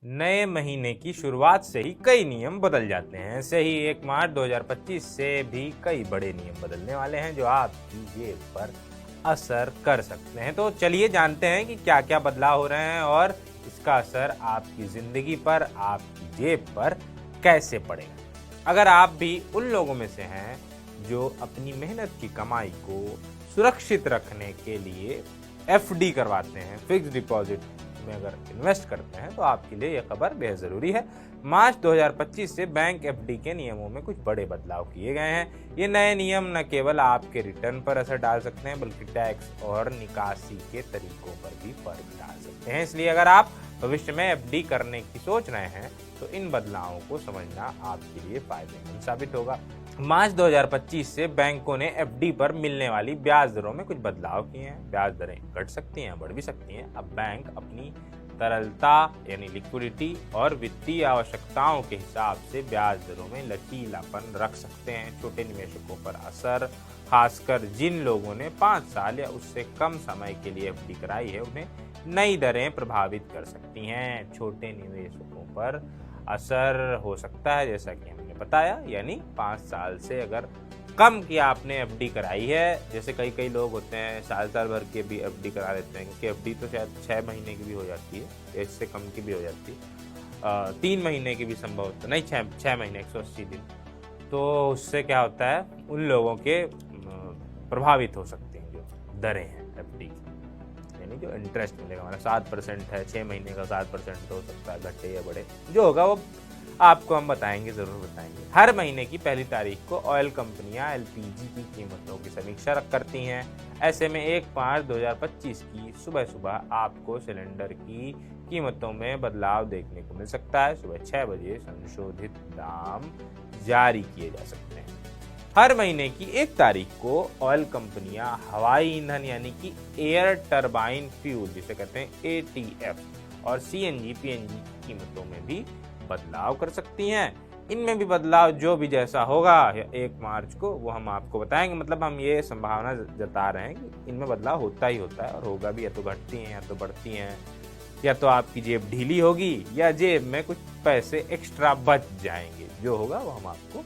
नए महीने की शुरुआत से ही कई नियम बदल जाते हैं। ऐसे ही 1 मार्च 2025 से भी कई बड़े नियम बदलने वाले हैं जो आपकी जेब पर असर कर सकते हैं। तो चलिए जानते हैं कि क्या क्या बदलाव हो रहे हैं और इसका असर आपकी ज़िंदगी पर, आपकी जेब पर कैसे पड़ेगा। अगर आप भी उन लोगों में से हैं जो अपनी मेहनत की कमाई को सुरक्षित रखने के लिए एफडी करवाते हैं, फिक्स डिपॉजिट में अगर इन्वेस्ट करते हैं, तो आपके लिए यह खबर बेहद ज़रूरी है। मार्च 2025 से बैंक एफडी के नियमों में कुछ बड़े बदलाव किए गए हैं। ये नए नियम न केवल आपके रिटर्न पर असर डाल सकते हैं, बल्कि टैक्स और निकासी के तरीकों पर भी फर्क डाल सकते हैं। इसलिए अगर आप भविष्य में एफडी करने की सोच रहे हैं, तो इन बदलावों को समझना आपके लिए फायदेमंद साबित होगा। मार्च 2025 से बैंकों ने एफडी पर मिलने वाली ब्याज दरों में कुछ बदलाव किए हैं। ब्याज दरें घट सकती हैं, बढ़ भी सकती हैं। अब बैंक अपनी तरलता यानी लिक्विडिटी और वित्तीय आवश्यकताओं के हिसाब से ब्याज दरों में लचीलापन रख सकते हैं। छोटे निवेशकों पर असर, खासकर जिन लोगों ने 5 साल या उससे कम समय के लिए एफडी कराई है, उन्हें नई दरें प्रभावित कर सकती हैं। छोटे निवेशकों पर असर हो सकता है, जैसा कि हमने बताया, यानी 5 साल से अगर कम की आपने एफडी कराई है, जैसे कई लोग होते हैं साल भर के भी एफडी करा लेते हैं, क्योंकि एफडी तो शायद 6 महीने की भी हो जाती है, इससे कम की भी हो जाती है, 3 महीने की भी संभव होता है, नहीं 6 महीने 180 दिन। तो उससे क्या होता है, उन लोगों के प्रभावित हो सकते हैं जो दरें हैं एफडी की, यानी जो इंटरेस्ट मिलेगा हमारा 7% है, 6 महीने का 7% हो सकता है, घटे या बढ़े, जो होगा वो आपको हम बताएंगे, ज़रूर बताएंगे। हर महीने की पहली तारीख को ऑयल कंपनियां एलपीजी की कीमतों की समीक्षा करती हैं। ऐसे में 1 मार्च 2025 की सुबह सुबह आपको सिलेंडर की कीमतों में बदलाव देखने को मिल सकता है। सुबह 6 बजे संशोधित दाम जारी किए जा सकते हैं। हर महीने की 1 तारीख को ऑयल कंपनियां हवाई ईंधन यानी कि एयर टरबाइन फ्यूल, जिसे कहते हैं एटीएफ, और सीएनजी पीएनजी की कीमतों में भी बदलाव कर सकती हैं। इनमें भी बदलाव जो भी जैसा होगा 1 मार्च को, वो हम आपको बताएंगे। मतलब हम ये संभावना जता रहे हैं कि इनमें बदलाव होता ही होता है और होगा भी, या तो घटती हैं या तो बढ़ती हैं, या तो आपकी जेब ढीली होगी या जेब में कुछ पैसे एक्स्ट्रा बच जाएंगे। जो होगा वो हम आपको